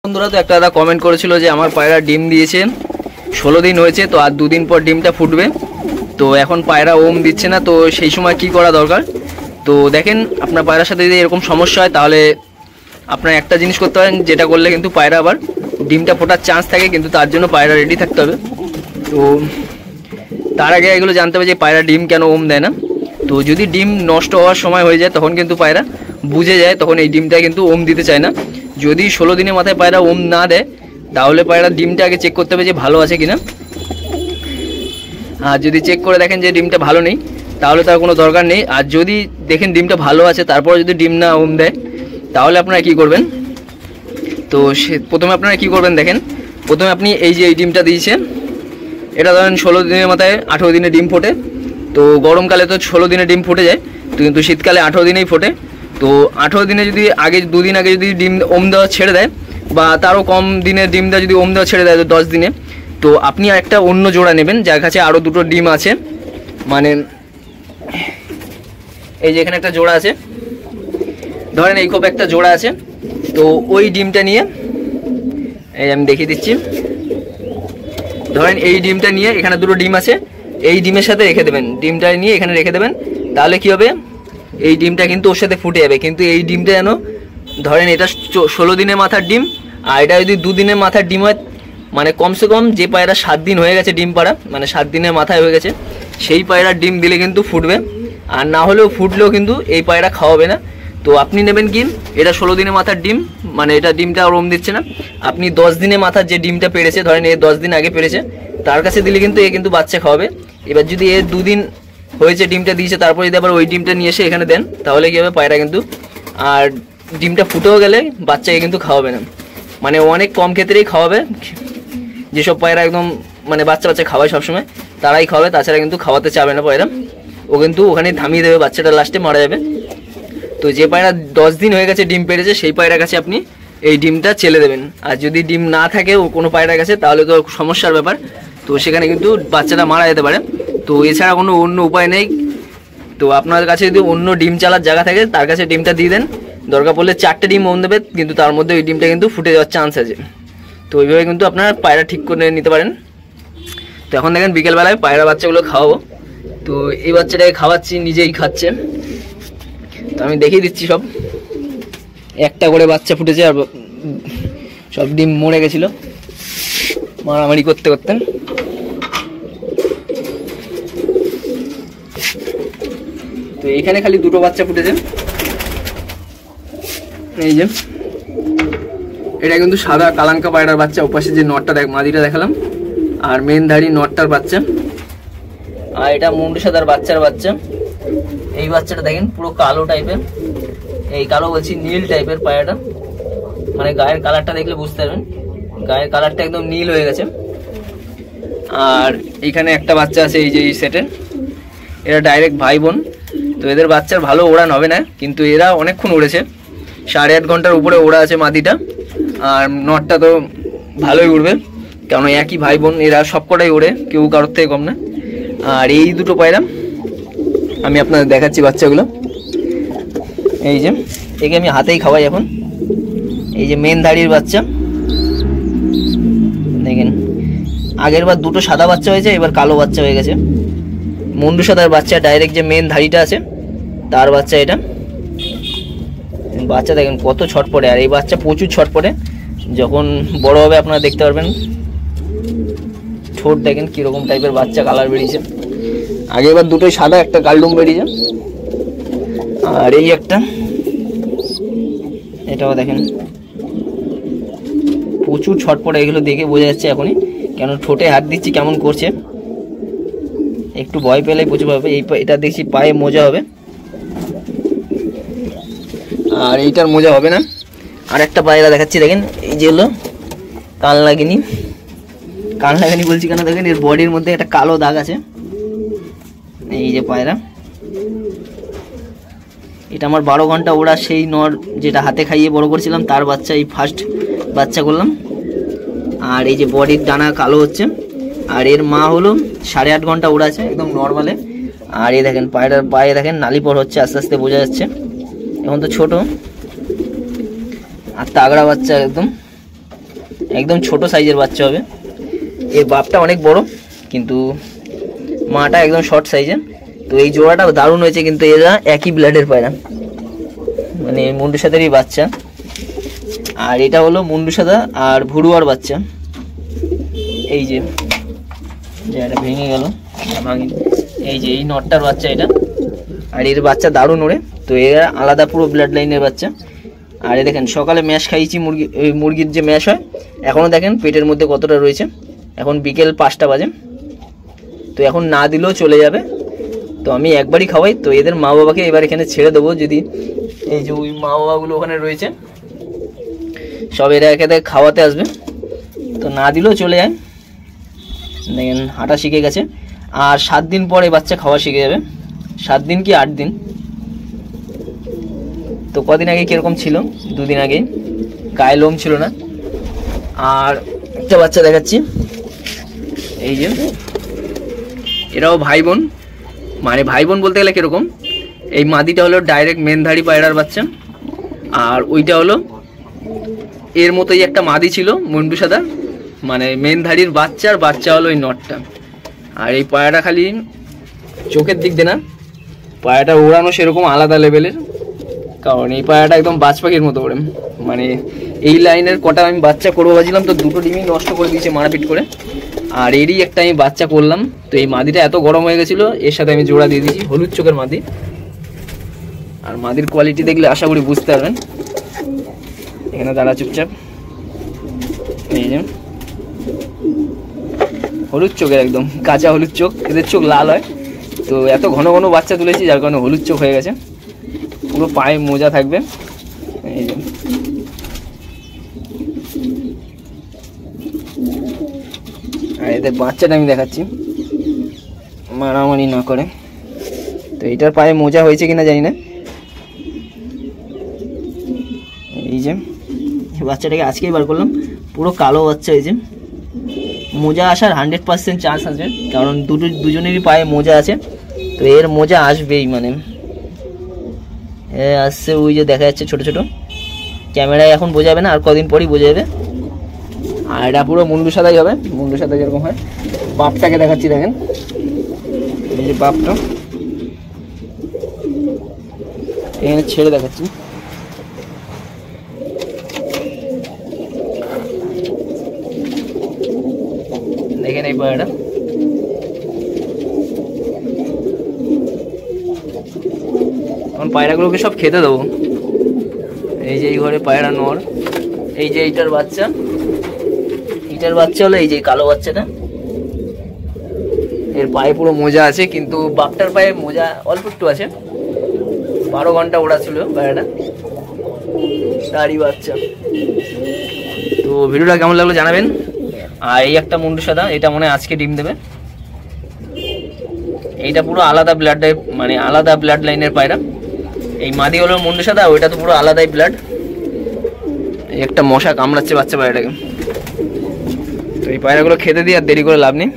বন্ধুরা তো একটা দাদা কমেন্ট করেছিল যে আমার পায়রা ডিম দিয়েছে 16 দিন হয়েছে, তো আর 2 দিন পর ডিমটা ফুটবে। তো এখন পায়রা ওম দিচ্ছে না, তো সেই সময় কি করা দরকার? তো দেখেন, আপনার পায়রার সাথে যদি এরকম সমস্যা হয় তাহলে আপনার একটা জিনিস করতে পারেন, যেটা করলে কিন্তু পায়রা আবার ডিমটা ফোটার চান্স থাকে, কিন্তু তার জন্য পায়রা রেডি থাকতে হবে। তো তার আগে এগুলো জানতে হবে যে পায়রা ডিম কেন ওম দেয় না। তো যদি ডিম নষ্ট হওয়ার সময় হয়ে যায় তখন কিন্তু পায়রা বুঝে যায়, তখন এই ডিমটা কিন্তু ওম দিতে চায় না। যদি 16 দিনের মাথায় পায়রা ওম না দেয় তাহলে পায়রা ডিমটা আগে চেক করতে হবে যে ভালো আছে কিনা। আর যদি চেক করে দেখেন যে ডিমটা ভালো নেই তাহলে তার কোনো দরকার নেই। আর যদি দেখেন ডিমটা ভালো আছে তারপর যদি ডিম না ওম দেয় তাহলে আপনারা কি করবেন? তো প্রথমে আপনারা কি করবেন দেখেন, প্রথমে আপনি এই যে এই ডিমটা দিয়েছেন, এটা ধরেন 16 দিনের মাথায় 18 দিনে ডিম ফোটে। তো গরমকালে তো 16 দিনে ডিম ফুটে যায়, তো কিন্তু শীতকালে 18 দিনেই ফোটে। তো 18 দিনে যদি আগে 2 দিন আগে যদি ডিম ওম দেওয়া ছেড়ে দেয়, বা তারও কম দিনের ডিম দেওয়া যদি ওম দেওয়া ছেড়ে দেয় 10 দিনে, তো আপনি একটা অন্য জোড়া নেবেন যার কাছে আরও দুটো ডিম আছে। মানে এই যে এখানে একটা জোড়া আছে, ধরেন এই খুব একটা জোড়া আছে, তো ওই ডিমটা নিয়ে এই আমি দেখিয়ে দিচ্ছি। ধরেন এই ডিমটা নিয়ে এখানে দুটো ডিম আছে, এই ডিমের সাথে রেখে দেবেন, ডিমটা নিয়ে এখানে রেখে দেবেন। তাহলে কি হবে, এই ডিমটা কিন্তু ওর সাথে ফুটে যাবে। কিন্তু এই ডিমটা যেন, ধরেন এটা 16 দিনের মাথার ডিম, আর এটা যদি 2 দিনের মাথার ডিম হয়, মানে কমসে কম যে পায়রা 7 দিন হয়ে গেছে ডিম পাড়া, মানে 7 দিনের মাথায় হয়ে গেছে, সেই পায়রার ডিম দিলে কিন্তু ফুটবে। আর না হলেও ফুটলেও কিন্তু এই পায়রা খাওয়াবে না। তো আপনি নেবেন কি, এটা 16 দিনের মাথার ডিম, মানে এটা ডিমটা ওরম দিচ্ছে না। আপনি 10 দিনের মাথার যে ডিমটা পেড়েছে, ধরেন এ 10 দিন আগে পেড়েছে, তার কাছে দিলে কিন্তু এ কিন্তু বাচ্চা খাওয়াবে। এবার যদি এ 2 দিন হয়েছে ডিমটা দিয়েছে, তারপর যদি আবার ওই ডিমটা নিয়ে এসে এখানে দেন, তাহলে কী হবে, পায়রা কিন্তু আর ডিমটা ফুটেও গেলে বাচ্চাকে কিন্তু খাওয়াবে না। মানে অনেক কম ক্ষেত্রেই খাওয়াবে, যেসব পায়রা একদম মানে বাচ্চা খাওয়ায় সবসময় তারাই খাওয়াবে, তাছাড়া কিন্তু খাওয়াতে চাবে না পায়রা। ও কিন্তু ওখানে থামিয়ে দেবে, বাচ্চাটা লাস্টে মারা যাবে। তো যে পায়রা 10 দিন হয়ে গেছে ডিম পেড়েছে, সেই পায়রার কাছে আপনি এই ডিমটা চেলে দেবেন। আর যদি ডিম না থাকে ও কোনো পায়রার কাছে, তাহলে তো সমস্যার ব্যাপার, তো সেখানে কিন্তু বাচ্চাটা মারা যেতে পারে। তো এছাড়া কোনো অন্য উপায় নেই। তো আপনার কাছে যদি অন্য ডিম চালার জায়গা থাকে, তার কাছে ডিমটা দিয়ে দেন। দরকার পড়লে 4টে ডিম ওম দেবে, কিন্তু তার মধ্যে ওই ডিমটা কিন্তু ফুটে যাওয়ার চান্স আছে। তো ওইভাবে কিন্তু আপনার পায়রা ঠিক করে নিতে পারেন। তো এখন দেখেন বিকেলবেলায় পায়রা বাচ্চাগুলো খাওয়াবো। তো এই বাচ্চাটাকে খাওয়াচ্ছি, নিজেই খাচ্ছে। তো আমি দেখিয়ে দিচ্ছি সব, একটা করে বাচ্চা ফুটেছে, আর সব ডিম মরে গেছিলো মারামারি করতে করতে। তো এখানে খালি দুটো বাচ্চা ফুটেছে। এই যে এটা কিন্তু সাদা কালাঙ্কা পায়রার বাচ্চা, ওপাশে যে নটটা মাদিটা দেখালাম, আর মেন ধাড়ি নটটার বাচ্চা। আর এটা মুন্ডু সাদার বাচ্চার বাচ্চা। এই বাচ্চাটা দেখেন পুরো কালো টাইপের, এই কালো বলছি নীল টাইপের পায়রাটা, মানে গায়ের কালারটা দেখলে বুঝতে পারবেন, গায়ের কালারটা একদম নীল হয়ে গেছে। আর এইখানে একটা বাচ্চা আছে এই যে এই সেটের, এরা ডাইরেক্ট ভাই বোন। তো এদের বাচ্চার ভালো ওড়ান হবে না, কিন্তু এরা অনেকক্ষণ উড়েছে, 8.5 ঘন্টার উপরে ওড়া আছে মাদিটা। আর নটটা তো ভালোই উড়বে, কারণ একই ভাই বোন, এরা সবকটাই ওড়ে, কেউ কারোর থেকে কম না। আর এই দুটো পায়রা আমি আপনাদের দেখাচ্ছি বাচ্চাগুলো। এই যে একে আমি হাতেই খাওয়াই এখন। এই যে মেন ধাড়ির বাচ্চা দেখেন, আগের বার দুটো সাদা বাচ্চা হয়েছে, এবার কালো বাচ্চা হয়ে গেছে। মুন্ডু সাদার বাচ্চা, ডাইরেক্ট যে মেন ধাড়িটা আছে তার বাচ্চা এটা। বাচ্চা দেখেন কত ছটপটে, আর এই বাচ্চা প্রচুর ছটপটে। যখন বড় হবে আপনারা দেখতে পারবেন। ঠোঁট দেখেন কিরকম টাইপের বাচ্চা কালার বেরিয়েছে, আগে এবার দুটোই সাদা, একটা কালডুম বেরিয়েছে। আর এই একটা, এটাও দেখেন প্রচুর ছটপটে, এগুলো দেখে বোঝা যাচ্ছে এখনই, কেন ঠোঁটে হাত দিচ্ছি কেমন করছে। একটু ভয় পেলেই প্রচুর পাবে। এটা দেখছি পায়ে মোজা হবে, আর এইটার মোজা হবে না। আর একটা পায়রা দেখাচ্ছি দেখেন, এই যে হলো কানলাগিনি। কানলাগিনি বলছি কেন, দেখেন এর বডির মধ্যে একটা কালো দাগ আছে। এই যে পায়রা, এটা আমার 12 ঘন্টা ওড়া সেই নর, যেটা হাতে খাইয়ে বড় করছিলাম, তার বাচ্চা এই ফার্স্ট বাচ্চা করলাম। আর এই যে বডির ডানা কালো হচ্ছে, আর এর মা হলো 8.5 ঘন্টা ওড়া আছে একদম নর্মালে। আর এই দেখেন পায়রার পায়ে দেখেন নালিপড় হচ্ছে, আস্তে আস্তে বোঝা যাচ্ছে, এখন তো ছোট। আর তাগড়া বাচ্চা একদম। একদম ছোট সাইজের বাচ্চা হবে। এর বাপটা অনেক বড় কিন্তু মাটা একদম শর্ট সাইজের। তো এই জোড়াটা দারুণ হয়েছে, কিন্তু এরা একই ব্লাডের পায়রা, মানে মুন্ডু সাদারই বাচ্চা। আর এটা হলো মুন্ডু সাদা আর ভুরুয়ার বাচ্চা। এই যে এটা ভেঙে গেল, এই যে এই নটটার বাচ্চা এটা। আর এর বাচ্চা দারুণ ওড়ে। তো এরা আলাদা পুরো ব্লাড লাইনের বাচ্চা। আর দেখেন সকালে ম্যাশ খাইয়েছি মুরগির যে ম্যাশ হয়, এখনও দেখেন পেটের মধ্যে কতটা রয়েছে। এখন বিকেল 5টা বাজে, তো এখন না দিলেও চলে যাবে। তো আমি একবারই খাওয়াই। তো এদের মা বাবাকে এবার এখানে ছেড়ে দেবো, যদি এই যে ওই মা বাবাগুলো ওখানে রয়েছে সব এরা একে খাওয়াতে আসবে। তো না দিলেও চলে যায়, দেখেন হাঁটা শিখে গেছে। আর 7 দিন পরে বাচ্চা খাওয়া শিখে যাবে, 7 দিন কি 8 দিন। তো কদিন আগে কীরকম ছিল, 2 দিন আগে গায়ে লোম ছিল না। আর একটা বাচ্চা দেখাচ্ছি, এই যে এরাও ভাই বোন, মানে ভাই বোন বলতে গেলে কীরকম, এই মাদিটা হলো ডাইরেক্ট মেনধারী পায়রার বাচ্চা, আর ওইটা হলো এর মতোই একটা মাদি ছিল মুন্ডু সাদা, মানে মেনধারীর বাচ্চার বাচ্চা হলো এই নটটা। আর এই পায়রাটা খালি চোখের দিক দিয়ে না, পায়রাটা ওড়ানো সেরকম আলাদা লেভেলের, কারণ এই পায়রাটা একদম বাজ পাখির মতো ওড়ে। মানে এই লাইনের কটা আমি বাচ্চা করবো ভাবছিলাম, তো 2টো ডিমই নষ্ট করে দিয়েছে মারাপিট করে। আর এরই একটা আমি বাচ্চা করলাম। তো এই মাদিটা এত গরম হয়ে গেছিলো, এর সাথে আমি জোড়া দিয়ে দিয়েছি, হলুদ চোখের মাদি। আর মাদির কোয়ালিটি দেখলে আশা করি বুঝতে পারবেন। এখানে দাঁড়া চুপচাপ, এই যে হলুদ চোখের, একদম কাঁচা হলুদ চোখ, এদের চোখ লাল হয়। তো এত ঘন ঘন বাচ্চা তুলেছি যার কারণে হলুদ চোখ হয়ে গেছে। পুরো পায়ে মোজা থাকবে, এই যে আর এদের বাচ্চাটা আমি দেখাচ্ছি, মারামারি না করে। তো এটার পায়ে মোজা হয়েছে কিনা জানি না। এই যে বাচ্চাটাকে আজকেই বার করলাম, পুরো কালো বাচ্চা। এই যে মোজা আসার 100% চান্স আছে, কারণ দুজনেরই পায়ে মোজা আছে। তো এর মোজা আসবেই, মানে আসছে, ওই যে দেখা যাচ্ছে ছোট ছোট, ক্যামেরায় এখন বোঝাবে না, আর কদিন পরই বোঝা যাবে। আর এটা পুরো মুন্ডু সাদাই হবে, মুন্ডু সাদা যেরকম হয়। বাপটাকে দেখাচ্ছি, দেখেন এই যে বাপটা, এখানে ছেড়ে দেখাচ্ছি। দেখেন এই পায়রাটা, এখন পায়রাগুলোকে সব খেতে দেবো। এই যে এই ঘরে পায়রা নর, এই যে এইটার বাচ্চা, এইটার বাচ্চা হলো এই যে কালো বাচ্চাটা। এর পায়ে পুরো মোজা আছে, কিন্তু বাপটার পায়ে মোজা অল্প একটু আছে। 12 ঘন্টা ওড়া ছিল পায়রাটা, তারই বাচ্চা। তো ভিডিওটা কেমন লাগলো জানাবেন। আর এই একটা মুন্ডু সাদা, এটা মনে হয় আজকে ডিম দেবে। এইটা পুরো আলাদা ব্লাড, মানে আলাদা ব্লাড লাইনের পায়রা। এই মাদি হলো মুন্ডু সাদা, ওইটা তো পুরো আলাদাই ব্লাড। একটা মশা কামড়াচ্ছে বাচ্চা পায়রাটাকে। তো এই পায়রাগুলো খেতে দিয়ে আর দেরি করে লাভ নেই।